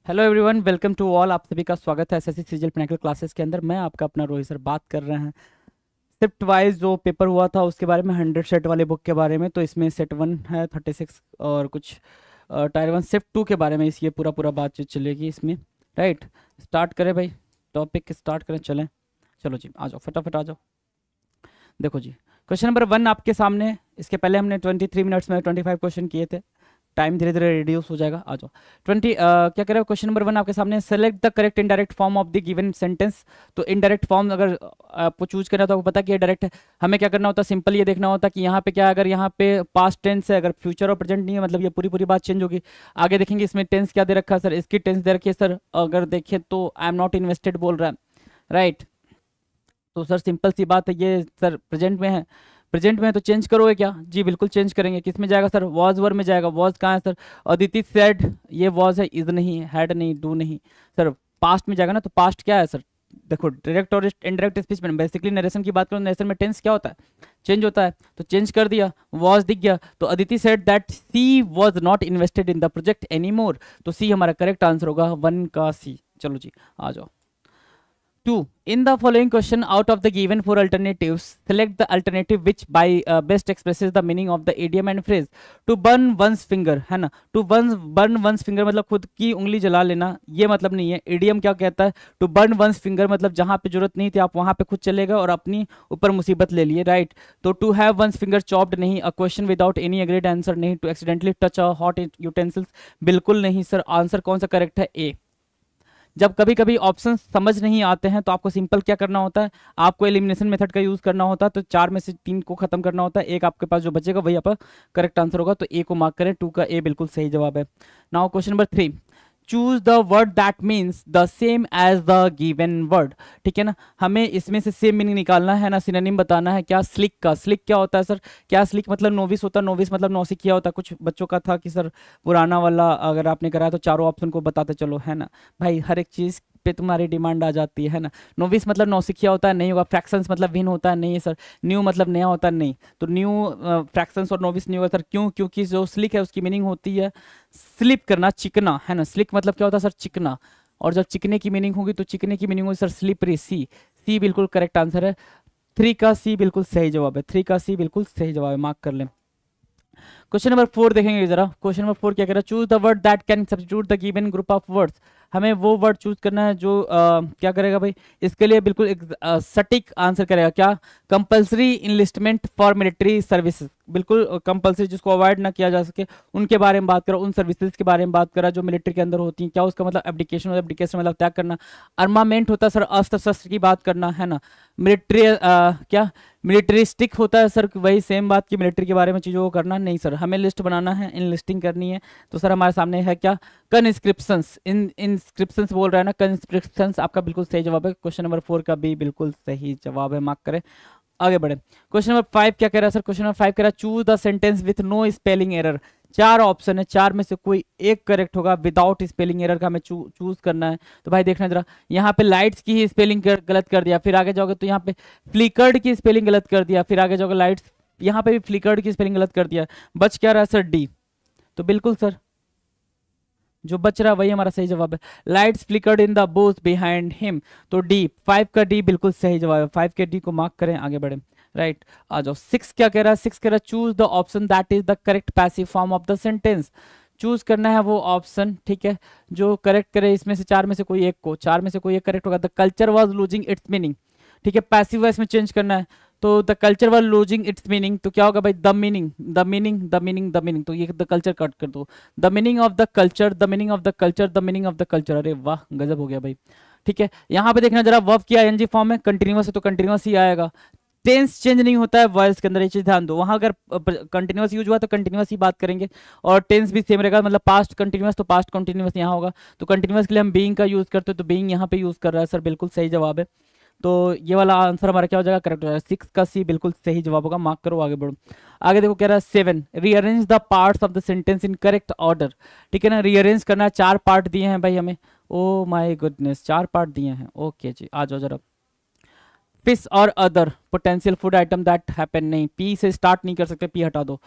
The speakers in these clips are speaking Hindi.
Hello everyone, welcome to all. आप सभी का स्वागत है एसएससी सीजीएल पिनाकल क्लासेस के अंदर। मैं आपका अपना रोहित सर बात कर रहे हैं शिफ्ट वाइज जो पेपर हुआ था उसके बारे में, 100 सेट वाले बुक के बारे में। तो इसमें सेट 1 है 36 और कुछ टायर 1 शिफ्ट 2 के बारे में इस ये पूरा पूरा बातचीत चलेगी इसमें। राइट, स्टार्ट करें भाई, टॉपिक स्टार्ट करें, चलें। चलो जी, आ जाओ, फटाफट आ जाओ। देखो जी, क्वेश्चन नंबर 1 आपके सामने है। इसके पहले हमने 23 मिनट्स में 25 क्वेश्चन किए थे। टाइम धीरे धीरे रिड्यूस हो जाएगा। आ जाओ। क्या कह रहे हो? क्वेश्चन नंबर 1 आपके सामने, select the correct indirect form of the given sentence. तो इनडायरेक्ट फॉर्म अगर आपको चूज करना तो आपको पता कि ये डायरेक्ट है। हमें क्या करना होता है, सिंपल ये देखना होता है कि यहाँ पे क्या है। अगर यहाँ पे पास्ट टेंस है, अगर फ्यूचर और प्रेजेंट नहीं है, मतलब ये पूरी पूरी बात चेंज होगी। आगे देखेंगे इसमें टेंस क्या दे रखा है सर, इसकी टेंस दे रखी है सर। अगर देखें तो आई एम नॉट इन्वेस्टेड बोल रहा है। राइट, तो सर सिंपल सी बात है, ये सर प्रेजेंट में है। प्रेजेंट में है तो चेंज करोगे क्या? जी बिल्कुल चेंज करेंगे। किस में जाएगा सर? वॉज वर में जाएगा। वॉज कहाँ है सर? अदिति सेड, ये वॉज है, इज नहीं, हैड नहीं, डू नहीं। सर पास्ट में जाएगा ना, तो पास्ट क्या है सर? देखो, डायरेक्ट और इनडायरेक्ट स्पीच में बेसिकली नरेशन की बात करूँ, नरेशन में टेंस क्या होता है? चेंज होता है। तो चेंज कर दिया, वॉज दिख गया। तो Aditi said that she was not invested in the project any more. तो सी हमारा करेक्ट आंसर होगा, 1 का सी। चलो जी, आ जाओ। 2. In the following question, out of the given four alternatives, select the alternative which by best expresses the meaning of the idiom and phrase. To burn one's finger, है ना? To burn one's finger मतलब खुद की उंगली जला लेना, ये मतलब नहीं है। idiom क्या कहता है? To burn one's finger मतलब जहाँ पे जरूरत नहीं थी आप वहाँ पे खुद चले गए और अपनी ऊपर मुसीबत ले लिए। राइट, तो to have one's finger chopped नहीं। A question without any agreed answer नहीं। To accidentally touch a hot utensils बिल्कुल नहीं सर। आंसर कौन सा करेक्ट है? ए। जब कभी कभी ऑप्शन समझ नहीं आते हैं तो आपको सिंपल क्या करना होता है, आपको एलिमिनेशन मेथड का यूज करना होता है। तो 4 में से 3 को खत्म करना होता है, एक आपके पास जो बचेगा वही आपका करेक्ट आंसर होगा। तो ए को मार्क करें, 2 का ए बिल्कुल सही जवाब है। Now question number 3, choose the word that means the same as the given word. ठीक है ना, हमें इसमें से सेम मीनिंग निकालना है ना, सिनोनिम बताना है। क्या? स्लिक का। स्लिक क्या होता है सर? क्या स्लिक मतलब नोविस होता है। नोविस मतलब नौसिखिया होता है। कुछ बच्चों का था कि सर पुराना वाला अगर आपने कराया तो चारों ऑप्शन को बताते चलो, है ना भाई। हर एक चीज पे तुम्हारी डिमांड आ जाती है ना। नोविस मतलब नौसिखिया होता है, नहीं होगा। फ्रैक्शंस मतलब भिन्न होता है, नहीं सर। न्यू मतलब नया होता है, नहीं। तो न्यू फ्रैक्शंस और नोविस नहीं होगा सर। क्यों? क्योंकि जो स्लिक है उसकी मीनिंग होती है स्लिप करना, चिकना, है ना। स्लिक मतलब क्या होता है सर? चिकना। और जब चिकने की मीनिंग होगी तो चिकने की मीनिंग होगी सर स्लिपरी। सी। सी बिल्कुल करेक्ट आंसर है। 3 का सी बिल्कुल सही जवाब है। 3 का सी बिल्कुल सही जवाब है, मार्क कर लें। क्वेश्चन नंबर 4 देखेंगे जरा। क्वेश्चन नंबर 4 क्या कह रहा है? Choose the word that can substitute the given group of words. हमें वो वर्ड चूज करना है जो क्या करेगा भाई, इसके लिए बिल्कुल एक सटीक आंसर करेगा। क्या? Compulsory enlistment for military services. बिल्कुल कंपलसरी, जिसको अवॉइड ना किया जा सके, उनके बारे में बात करो। उन सर्विसेज के बारे में बात करा जो मिलिट्री के अंदर होती हैं। क्या उसका मतलब? एब्डिकेशन होता है। एब्डिकेशन मतलब त्याग करना। अर्मामेंट होता है सर, अस्त्र शस्त्र की बात करना, है ना। मिलिट्री क्या? मिलिट्रिस्टिक होता है सर, वही सेम बात की मिलिट्री के बारे में चीज़ों को करना, नहीं सर। हमें लिस्ट बनाना है, इन लिस्टिंग करनी है। तो सर हमारे सामने है क्या? कन्स्क्रिप्शंस। इंस्क्रिप्शंस बोल रहा है ना, कन्स्क्रिप्शंस आपका बिल्कुल सही जवाब है। क्वेश्चन नंबर 4 का भी बिल्कुल सही जवाब है, मार्क करें। आगे बढ़े। क्वेश्चन नंबर 5 क्या कह रहा है सर? क्वेश्चन नंबर 5 कह रहा है choose the sentence with no spelling error. 4 option है, 4 में से कोई एक करेक्ट होगा। विदाउट स्पेलिंग एरर का हमें चूज करना है। तो भाई देखना जरा, यहाँ पे लाइट्स की ही स्पेलिंग गलत कर दिया। फिर आगे जाओगे तो यहाँ पे फ्लिकर्ड की स्पेलिंग गलत कर दिया। फिर आगे जाओगे लाइट्स, यहाँ पे भी फ्लिकर्ड की स्पेलिंग गलत कर दिया। बच क्या रहा है सर? डी। तो बिल्कुल सर जो बच रहा है वही हमारा सही जवाब है। Lights flickered in the booth behind him. तो डी, 5 का डी बिल्कुल सही जवाब है। 5 के डी को मार्क करें, आगे बढ़े। राइट, आ जाओ। 6 क्या कह रहा है? 6 कह रहा है choose the option that is the correct passive form of the sentence. Choose करना है वो ऑप्शन, ठीक है, जो करेक्ट करे इसमें से 4 में से कोई एक को। 4 में से कोई एक करेक्ट होगा। The culture was losing its meaning. ठीक है, पैसिव वॉइस में चेंज करना है। तो the culture was losing its meaning, तो क्या होगा भाई? The meaning, the meaning, the meaning, the meaning. तो ये द कल्चर कट कर दो। The meaning of the culture, the meaning of the culture, the meaning of the culture. अरे वाह, गजब हो गया भाई। ठीक है, यहाँ पे देखना जरा, वर्ब की आईएनजी फॉर्म है, कंटिन्यूअस है तो कंटिन्यूअस ही आएगा। टेंस चेंज नहीं होता है वॉइस के अंदर, ये चीज ध्यान दो। वहां अगर कंटिन्यूअस यूज हुआ तो कंटिन्यूअस ही बात करेंगे, और टेंस भी सेम रहेगा। मतलब पास्ट कंटिन्यूअस तो पास्ट कंटिन्यूअस यहाँ होगा। तो कंटिन्यूअस के लिए हम बीइंग का यूज करते हैं, तो बीइंग यहाँ पे यूज कर रहा है सर, बिल्कुल सही जवाब है। तो ये वाला आंसर हमारा क्या हो जाएगा? करेक्ट हो जाएगा। 6 का सी बिल्कुल सही जवाब होगा, मार्क करो, आगे बढ़ो। आगे देखो, कह रहा है 7, rearrange the parts of the sentence in correct order. ठीक है ना, रीअरेंज करना है। 4 पार्ट दिए हैं भाई हमें। ओ माय गुडनेस, 4 पार्ट दिए हैं। ओके जी, आ जाओ जरा। फिश और other potential food item that happen, नहीं, पी से स्टार्ट नहीं कर सकते, पी हटा दो।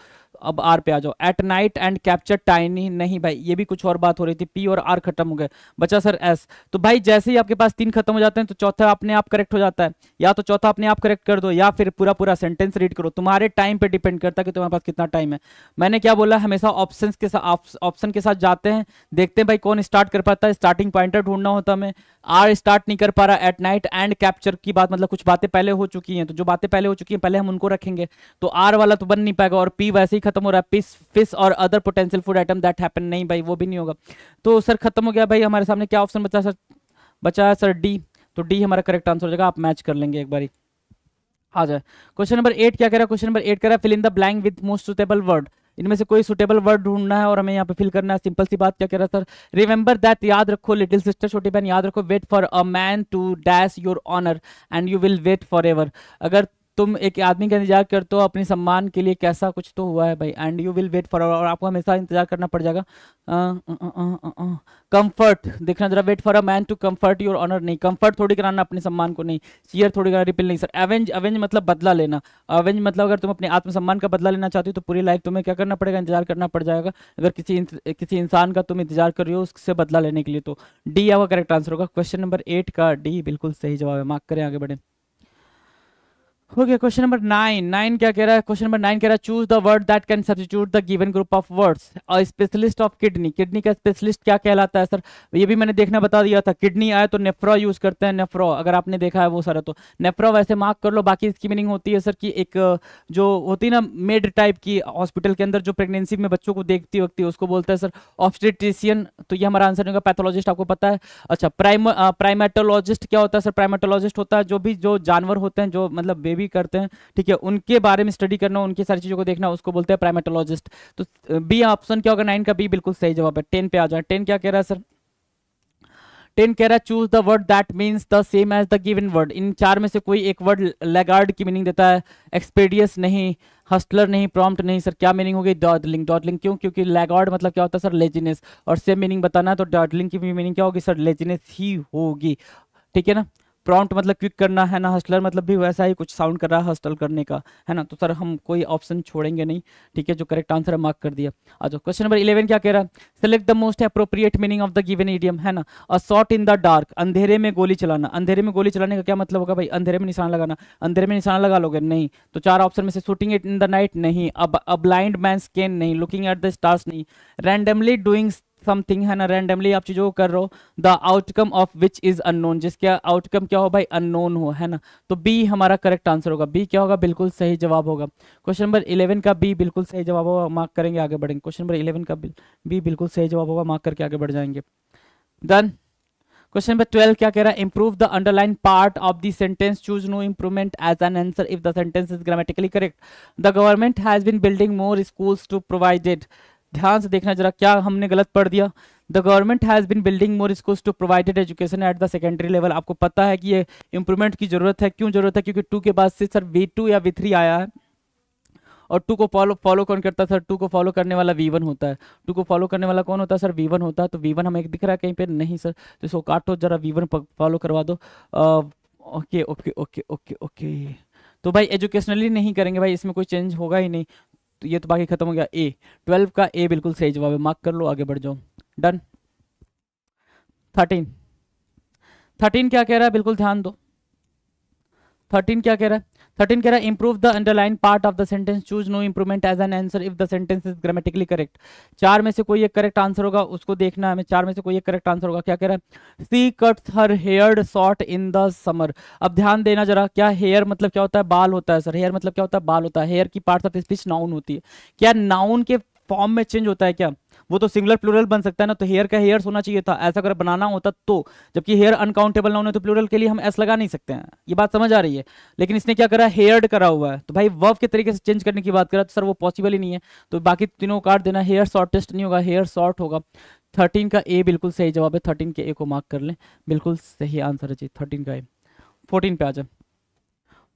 अब आर पे आ जाओ। At night and capture tiny, नहीं भाई ये भी कुछ और बात हो रही थी, पी और आर खत्म हो गए, बचा सर एस। तो भाई जैसे ही आपके पास 3 खत्म हो जाते हैं तो चौथा अपने आप करेक्ट हो जाता है, या तो चौथा अपने आप करेक्ट कर दो या फिर पूरा पूरा सेंटेंस रीड करो, तुम्हारे टाइम पे डिपेंड करता है कि तुम्हारे पास कितना टाइम है। मैंने क्या बोला, हमेशा ऑप्शन के साथ जाते हैं, देखते हैं भाई कौन स्टार्ट कर पाता है, स्टार्टिंग पॉइंटर ढूंढना होता है हमें। आर स्टार्ट नहीं कर पा रहा, एट नाइट एंड कैप्चर की बात मतलब कुछ बातें पहले हो चुकी हैं, तो जो बातें पहले हो चुकी हैं पहले हम उनको रखेंगे, तो आर वाला तो बन नहीं पाएगा। और पी वैसे ही खत्म हो रहा है, फिश फिश और other potential food item that happen, नहीं भाई वो भी नहीं होगा। तो सर खत्म हो गया भाई, हमारे सामने क्या ऑप्शन बचा सर, बचा है सर डी। तो डी हमारा करेक्ट आंसर हो जाएगा, आप मैच कर लेंगे एक बारी, आ जाए। क्वेश्चन नंबर 8 क्या कह रहा है, क्वेश्चन नंबर 8 कह रहा है fill in the blank with most suitable word, इनमें से कोई सुटेबल वर्ड ढूंढना है और हमें यहाँ पे फिल करना है, सिंपल सी बात। क्या कह रहा है सर, रिमेंबर दैट, याद रखो, लिटिल सिस्टर छोटी बहन याद रखो, wait for a man to dash your honour and you will wait forever. अगर तुम एक आदमी का इंतजार करते हो अपने सम्मान के लिए, कैसा कुछ तो हुआ है भाई, and you will wait for, और आपको हमेशा इंतजार करना पड़ जाएगा। कंफर्ट, देखना जरा, wait for a man to comfort your honour, नहीं कंफर्ट थोड़ी कराना अपने सम्मान को, नहीं चीयर थोड़ी कराना, रिपील नहीं सर। एवेंज, एवेंज मतलब बदला लेना, अवेंज मतलब अगर तुम अपने आत्मसम्मान का बदला लेना चाहती हो तो पूरी लाइफ तुम्हें क्या करना पड़ेगा, इंतजार करना पड़ जाएगा। अगर किसी इंसान का तुम इंतजार कर रही हो उससे बदला लेने के लिए, तो डी आपका करेक्ट आंसर होगा। क्वेश्चन नंबर 8 का डी बिल्कुल सही जवाब है, मार्क करें, आगे बढ़े। हो गया क्वेश्चन नंबर 9 क्या कह रहा है, क्वेश्चन नंबर 9 कह रहा है choose the word that can substitute the given group of words. A specialist of kidney, kidney का स्पेशलिस्ट क्या कहलाता है सर, ये भी मैंने देखना बता दिया था, किडनी आए तो नेफ्रो यूज करते हैं, नेफ्रो अगर आपने देखा है वो सारा, तो नेफ्रो वैसे मार्क कर लो। बाकी इसकी मीनिंग होती है सर कि एक जो होती है ना मेड टाइप की हॉस्पिटल के अंदर जो प्रेगनेंसी में बच्चों को देखती होती है उसको बोलते हैं सर ऑब्स्टेट्रिशियन, तो ये हमारा आंसर होगा। पैथोलॉजिस्ट आपको पता है। अच्छा प्राइमेटोलॉजिस्ट क्या होता है सर, प्राइमेटोलॉजिस्ट होता है जो जानवर होते हैं जो मतलब बेबी करते हैं, ठीक है, उनके बारे में स्टडी करना, उनकी सारी चीजों को देखना, उसको बोलते हैं प्राइमेटोलॉजिस्ट। तो बी ऑप्शन क्या होगा, 9 का बी बिल्कुल सही जवाब है। 10 पे आ जाए, 10 क्या कह रहा है सर, 10 कह रहा है choose the word that means the same as the given word. इन चार में से कोई एक वर्ड लैगार्ड की मीनिंग देता है, एक्सपेडियस नहीं, हस्टलर नहीं, प्रॉम्प्ट नहीं सर, क्या मीनिंग होगी, डॉडलिंग। डॉडलिंग क्यों, क्योंकि लैगार्ड मतलब क्या होता है सर, लेजीनेस, और सेम मीनिंग बताना है तो डॉडलिंग की भी मीनिंग क्या होगी सर, लेजीनेस ही होगी, ठीक है ना। प्रॉम्प्ट मतलब क्विक करना है ना, हस्टलर मतलब भी वैसा ही कुछ साउंड कर रहा है हस्टल करने का, है ना। तो सर हम कोई ऑप्शन छोड़ेंगे नहीं, ठीक है, जो करेक्ट आंसर है मार्क कर दिया। आ जाओ क्वेश्चन नंबर 11 क्या कह रहा है, select the most appropriate meaning of the given idiom, है ना। A shot in the dark, अंधेरे में गोली चलाना, अंधेरे में गोली चलाने का क्या मतलब होगा भाई, अंधेरे में निशाना लगाना, अंधेरे में निशाना लगा लोगे, नहीं। तो 4 ऑप्शन में से shooting it in the night नहीं, अब अ ब्लाइंड मैन स्कैन नहीं, लुकिंग एट द स्टार्स नहीं, रैंडमली डूइंग समथिंग, है ना, रैंडमली आप चीजों को कर रहे हो, the outcome of which is unknown, जिसका आउटकम क्या हो भाई, अननोन हो, है ना। तो बी हमारा करेक्ट आंसर होगा, बी क्या होगा, बिल्कुल सही जवाब होगा। क्वेश्चन नंबर 11 का बी बिल्कुल सही जवाब होगा, मार्क करेंगे, आगे बढ़ेंगे। क्वेश्चन नंबर 11 का बी बिल्कुल सही जवाब होगा, मार्क करके आगे बढ़ जाएंगे। डन। क्वेश्चन नंबर 12 क्या कह रहा है, improve the underline part of the sentence, choose no improvement as an answer if the sentence is grammatically correct. The government has been building more schools to provided, ध्यान से देखना जरा, क्या हमने गलत पढ़ दिया। The government has been building more schools to provided education at the secondary level, आपको पता है कि ये इंप्रूवमेंट की जरूरत है, क्यों जरूरत है, क्योंकि 2 के बाद से सर V2 या V3 आया है, और 2 को फॉलो कौन करता है सर, 2 को फॉलो करने वाला V1 होता है। 2 को फॉलो करने वाला कौन होता है सर, V1 होता है। तो V1 हमें दिख रहा है कहीं पे, नहीं सर, तो इसको काटो जरा, V1 फॉलो करवा दो। Okay okay okay okay okay, तो भाई एजुकेशनली नहीं करेंगे भाई, इसमें कोई चेंज होगा ही नहीं, तो ये तो बाकी खत्म हो गया। ए 12 का ए बिल्कुल सही जवाब है, मार्क कर लो, आगे बढ़ जाओ। डन। 13 क्या कह रहा है, बिल्कुल ध्यान दो। 13 क्या कह रहा है, 13 कह रहा है improve the underline part of the sentence, choose no improvement as an answer if the sentence is grammatically correct. 4 में से कोई एक करेक्ट आंसर होगा, उसको देखना है हमें, 4 में से कोई एक करेक्ट आंसर होगा। क्या कह रहा है, she cuts her hair short in the summer. अब ध्यान देना जरा, क्या हेयर मतलब क्या होता है, बाल होता है सर, हेयर मतलब क्या होता है, बाल होता है। हेयर की पार्ट ऑफ स्पीच नाउन होती है, क्या नाउन के फॉर्म में चेंज होता है क्या, वो तो सिंगुलर प्लूरल बन सकता है ना, तो हेयर का हेयर्स होना चाहिए था, ऐसा अगर बनाना होता तो, जबकि हेयर अनकाउंटेबल नाउन है तो प्लूरल के लिए हम एस लगा नहीं सकते हैं, ये बात समझ आ रही है। लेकिन इसने क्या करा, हेयर्ड करा हुआ है, तो भाई वर्ब के तरीके से चेंज करने की बात करा तो सर वो पॉसिबल ही नहीं है, तो बाकी तीनों को काट देना, हेयर शॉर्टेस्ट नहीं होगा, हेयर शॉर्ट होगा। 13 का ए बिल्कुल सही जवाब है, 13 के ए को मार्क कर लें, बिल्कुल सही आंसर है जी 13 का ए। 14 पे आ जाए,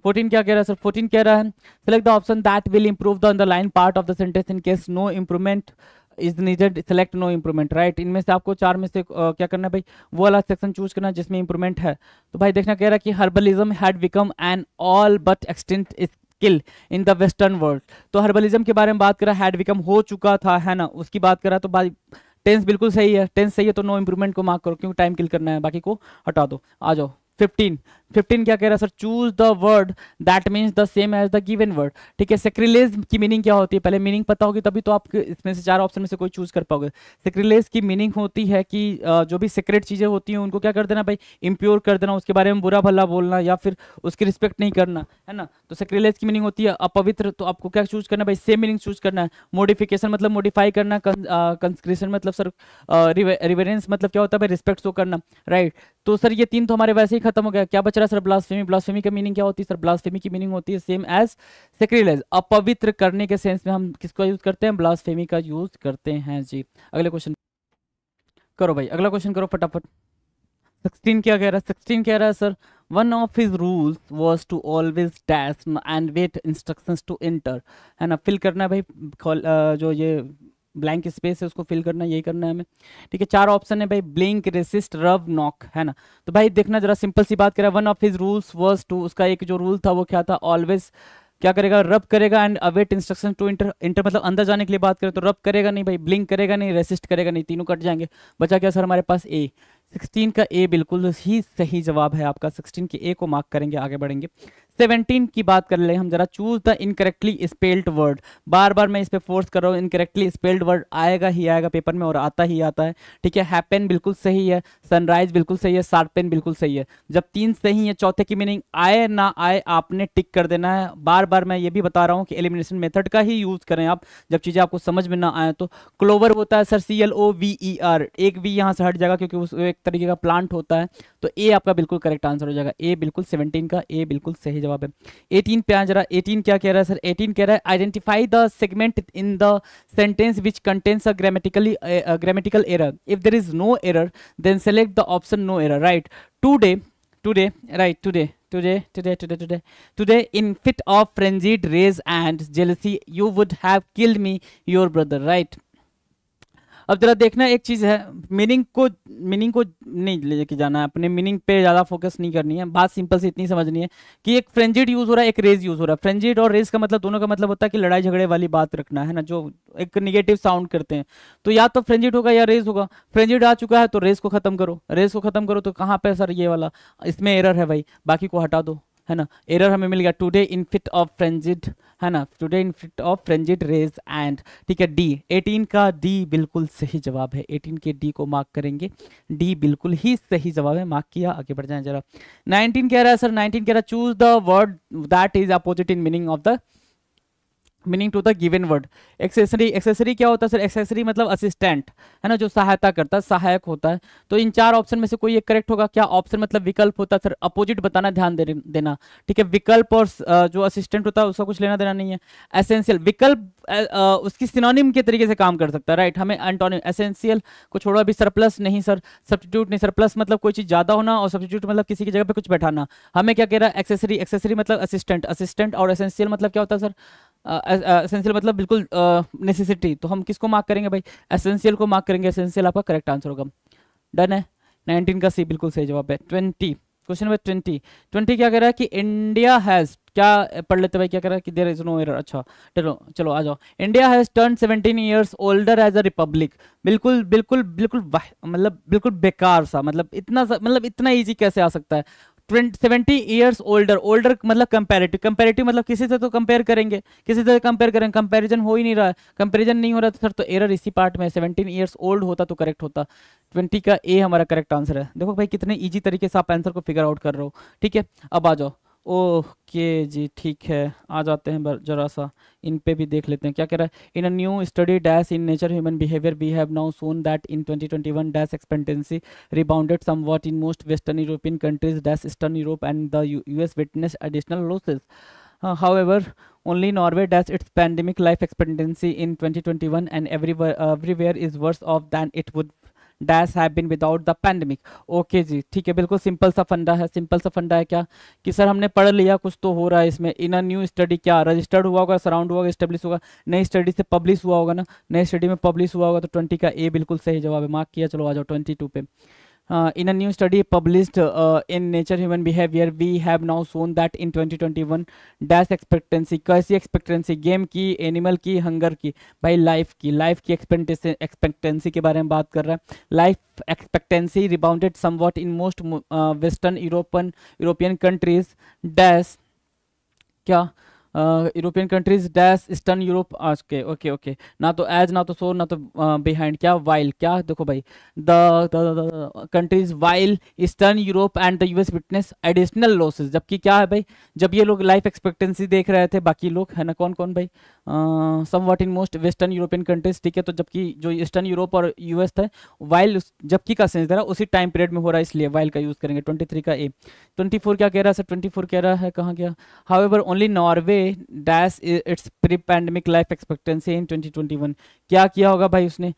14 क्या कह रहा है सर, 14 कह रहा है select the option that will improve the underline part of the sentence in case no improvement is needed, select no improvement, right. इनमें से आपको 4 में से क्या करना है भाई, वो वाला सेक्शन चूज करना जिसमें इंप्रूवमेंट है। तो भाई देखना कह रहा है कि herbalism had become an all but extent skill in the western world. तो हर्बलिज्म के बारे में बात करा, हैड बिकम हो चुका था, है ना, उसकी बात करा तो भाई टेंस बिल्कुल सही है, टेंस सही है तो नो इंप्रूवमेंट को मार्क करो क्योंकि टाइम किल करना है, बाकी को हटा दो। आ जाओ 15 क्या कह रहा है sir, choose the word that means the same as the given word. ठीक है, सेक्रिलेज की मीनिंग क्या होती है, पहले मीनिंग पता होगी तभी तो आप इसमें से 4 ऑप्शन में से कोई चूज कर पाओगे। सेक्रिलेज की मीनिंग होती है कि जो भी सीक्रेट चीजें होती हैं उनको क्या कर देना भाई, इम्प्योर कर देना, उसके बारे में बुरा भला बोलना या फिर उसकी रिस्पेक्ट नहीं करना, है ना। तो सेक्रिलेज की मीनिंग होती है अपवित्र, तो आपको क्या चूज करना भाई, सेम मीनिंग चूज करना है। मोडिफिकेशन मतलब मॉडिफाई करना, कंस्क्रिशन मतलब सर रिवरेंस मतलब क्या होता है भाई, रिस्पेक्ट शो करना, राइट। तो सर ये 3 तो हमारे वैसे ही खत्म हो गया, क्या बच रहा है सर, ब्लास्फेमी। ब्लास्फेमी की मीनिंग क्या होती है सर, ब्लास्फेमी की मीनिंग होती है सेम एज सेक्रिलेज, अपवित्र करने के सेंस में हम किसका यूज करते हैं, ब्लास्फेमी का यूज करते हैं जी। अगले क्वेश्चन करो भाई, अगला क्वेश्चन करो फटाफट। 16 क्या कह रहा है, 16 कह रहा है sir, one of his rules was to always dash and wait instructions to enter, है ना। फिल करना है भाई, जो ये ब्लैंक स्पेस है उसको फिल करना है, यही करना है हमें। ठीक है, 4 ऑप्शन है भाई, ब्लिंक, रेसिस्ट, रब, नॉक, है ना। तो भाई देखना जरा, सिंपल सी बात करें, one of his rules was to, उसका एक जो रूल था वो क्या था, ऑलवेज क्या करेगा, रब करेगा and await instruction to enter, enter मतलब अंदर जाने के लिए बात करें तो रब करेगा नहीं भाई, ब्लिंक करेगा नहीं, रेसिस्ट करेगा नहीं, तीनों कट जाएंगे। बचा क्या सर हमारे पास, ए। 16 का ए बिल्कुल ही सही जवाब है आपका, 16 के ए को मार्क करेंगे, आगे बढ़ेंगे। 17 की बात कर ले हम जरा, choose the incorrectly spelled word. बार बार मैं इस पे फोर्स कर रहा हूँ, इनकरेक्टली स्पेल्ड वर्ड आएगा ही आएगा पेपर में और आता ही आता है। ठीक है, हैपन बिल्कुल सही है, सनराइज बिल्कुल सही है, शार्पन बिल्कुल सही है। जब 3 सही है, चौथे की मीनिंग आए ना आए आपने टिक कर देना है। बार बार मैं ये भी बता रहा हूँ कि एलिमिनेशन मेथड का ही यूज करें आप, जब चीजें आपको समझ में ना आए तो। क्लोवर होता है सर CLOVER, एक वी यहाँ से हट जाएगा क्योंकि उस एक तरीके का प्लांट होता है। तो ए आपका बिल्कुल करेक्ट आंसर हो जाएगा, ए बिल्कुल 17 का ए बिल्कुल सही जवाब है। 18 पे आ जरा, 18 क्या कह रहा है सर, 18 कह रहा है identify the segment in the sentence which contains a grammatical error, if there is no error then select the option no error, right. Today right, today in fit of frenzied rage and jealousy you would have killed me, your brother, right। अब जरा देखना एक चीज है, मीनिंग को नहीं लेके जाना है, अपने मीनिंग पे ज्यादा फोकस नहीं करनी है। बात सिंपल से इतनी समझनी है कि एक फ्रेंजिड यूज हो रहा है, एक रेज यूज हो रहा है। फ्रेंजिड और रेज का मतलब, दोनों का मतलब होता है कि लड़ाई झगड़े वाली बात रखना, है ना, जो एक निगेटिव साउंड करते हैं। तो या तो फ्रेंजिड होगा या रेज होगा। फ्रेंजिड आ चुका है तो रेज को खत्म करो, रेज को खत्म करो तो कहाँ पे सर, ये वाला, इसमें एरर है भाई, बाकी को हटा दो, है ना। एरर हमें मिल गया, today in fit of frenzied, है ना, today in fit of frenzied rage and. ठीक है, डी 18 का डी बिल्कुल सही जवाब है, 18 के डी को मार्क करेंगे, डी बिल्कुल ही सही जवाब है, मार्क किया, आगे बढ़ जाए जरा। 19 कह रहा है सर, 19 कह रहा है choose the word that is opposite in meaning of the meaning to the given word. Accessory क्या होता है सर, एक्सेसरी मतलब असिस्टेंट, है ना, जो सहायता करता है, सहायक होता है। तो इन 4 ऑप्शन में से कोई एक करेक्ट होगा। क्या ऑप्शन मतलब विकल्प होता है सर, अपोजिट बताना, ध्यान देना। ठीक है, विकल्प और जो असिस्टेंट होता है उसका कुछ लेना देना नहीं है। एसेंशियल विकल्प उसकी सिनोनिम के तरीके से काम कर सकता है, राइट। हमें एंटोनिम, एसेंशियल को छोड़ो अभी, सरप्लस नहीं सर, सब्स्टिट्यूट नहीं, सरप्लस मतलब कोई चीज ज्यादा होना और सब्स्टिट्यूट मतलब किसी की जगह पे कुछ बैठाना। हमें क्या कह रहा है, एक्सेसरी मतलब असिस्टेंट और एसेंशियल मतलब क्या होता है सर, एसेंशियल मतलब बिल्कुल नेसेसिटी। तो हम किसको मार्क करेंगे भाई, एसेंशियल को मार्क करेंगे, एसेंशियल आपका करेक्ट आंसर होगा। डन है, 19 का सी बिल्कुल सही जवाब है। 20 क्वेश्चन नंबर 20 क्या कह रहा है कि इंडिया हैज, क्या पढ़ लेते भाई, क्या कह रहा है कि देयर इज नो एरर। अच्छा चलो आ जाओ। India has turn 17 years older as a republic. बिल्कुल बिल्कुल बिल्कुल मतलब बिल्कुल बेकार सा, मतलब इतना इजी कैसे आ सकता है। 70 ईयर्स ओल्डर मतलब कंपेरेटिव मतलब किसी से तो कंपेयर करेंगे, कंपेरिजन हो ही नहीं रहा है, कंपेरिजन नहीं हो रहा तो सर तो एरर इसी पार्ट में। 17 ईयर्स ओल्ड होता तो करेक्ट होता। 20 का ए हमारा करेक्ट आंसर है। देखो भाई कितने इजी तरीके से आप आंसर को फिगर आउट कर रहे हो। ठीक है, अब आ जाओ। ओके जी, ठीक है, आ जाते हैं जरा सा इन पे भी देख लेते हैं क्या कह रहा है। In a new study dash in Nature Human Behaviour we have now shown that in 2021 dash expectancy rebounded somewhat in most Western European countries dash Eastern Europe and the US witnessed additional losses. However, only Norway dash its pandemic life expectancy in 2021 and everywhere is worse off than it would dash have been without the pandemic. Okay जी, ठीक है, बिल्कुल सिंपल सा फंडा है। सिंपल सा फंडा है क्या कि सर हमने पढ़ लिया, कुछ तो हो रहा है इसमें। इन अ न्यू स्टडी क्या रजिस्टर्ड हुआ होगा, सराउंड हुआ होगा, स्टेब्लिश होगा, नई स्टडी से पब्लिश हुआ होगा ना, नई स्टडी में पब्लिश हुआ होगा। तो 20 का ए बिल्कुल सही जवाब है, मार्क किया। चलो आ जाओ 22 पे। In a new study published in Nature Human Behavior, we have now shown that in 2021 dash expectancy, कैसी expectancy, गेम की, एनिमल की, हंगर की, भाई लाइफ की एक्सपेक्टेंसी के बारे में बात कर रहा है। Life expectancy rebounded somewhat in most western European countries dash क्या, European countries dash eastern Europe, okay okay okay, ना तो एज ना तो सो ना तो बिहाइंड, क्या वाइल, क्या देखो भाई, the countries while eastern Europe and the US witness additional losses, जबकि क्या है भाई, जब ये लोग लाइफ एक्सपेक्टेंसी देख रहे थे, बाकी लोग है ना, कौन कौन भाई, somewhat in most western European countries, ठीक है, तो जबकि जो ईस्टर्न यूरोप और यूएस था, वाइल जबकि का सेंस दे रहा है उसी टाइम पीरियड में हो रहा है, इसलिए वाइल का यूज करेंगे। 23 का ए। 24 क्या कह रहा है सर, 24 कह रहा है कहाँ गया, however only Norway dash its pre pandemic life expectancy in 2021, क्या किया होगा भाई उसने,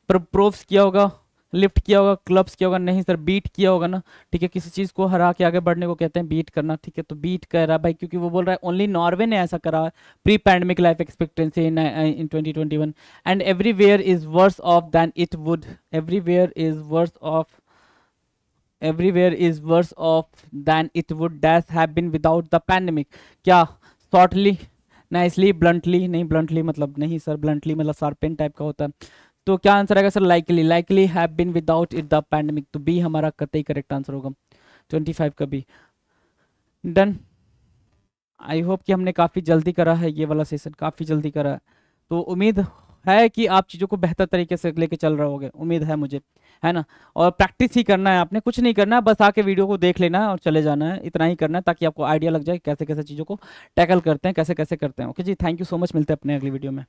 प्रूव्स किया होगा, लिफ्ट किया होगा, क्लब्स किया होगा, नहीं सर बीट किया होगा ना, ठीक है, किसी चीज को हरा के आगे बढ़ने को कहते हैं बीट करना, ठीक है, तो बीट कर रहा है भाई, क्योंकि वो बोल रहा है ओनली नॉर्वे ने ऐसा करा है, pre pandemic life expectancy in 2021 and everywhere is worse off than it would, everywhere is worse off, everywhere is worse off than it would dash have been without the pandemic, क्या shortly, nicely, bluntly, नहीं bluntly मतलब नहीं सर, bluntly मतलब शार्पेन टाइप का होता है, तो क्या आंसर आएगा sir, likely have been without it the pandemic, तो बी हमारा कतई करेक्ट आंसर होगा 25 का बी। डन। आई होप कि हमने काफ़ी जल्दी करा है, ये वाला सेशन काफ़ी जल्दी करा है, तो उम्मीद है कि आप चीज़ों को बेहतर तरीके से लेके चल रहे होगे, उम्मीद है मुझे, है ना, और प्रैक्टिस ही करना है, आपने कुछ नहीं करना है, बस आके वीडियो को देख लेना है और चले जाना है, इतना ही करना है ताकि आपको आइडिया लग जाए कैसे कैसे चीज़ों को टैकल करते हैं, कैसे कैसे करते हैं। ओके जी, थैंक यू सो मच, मिलते हैं अपने अगली वीडियो में।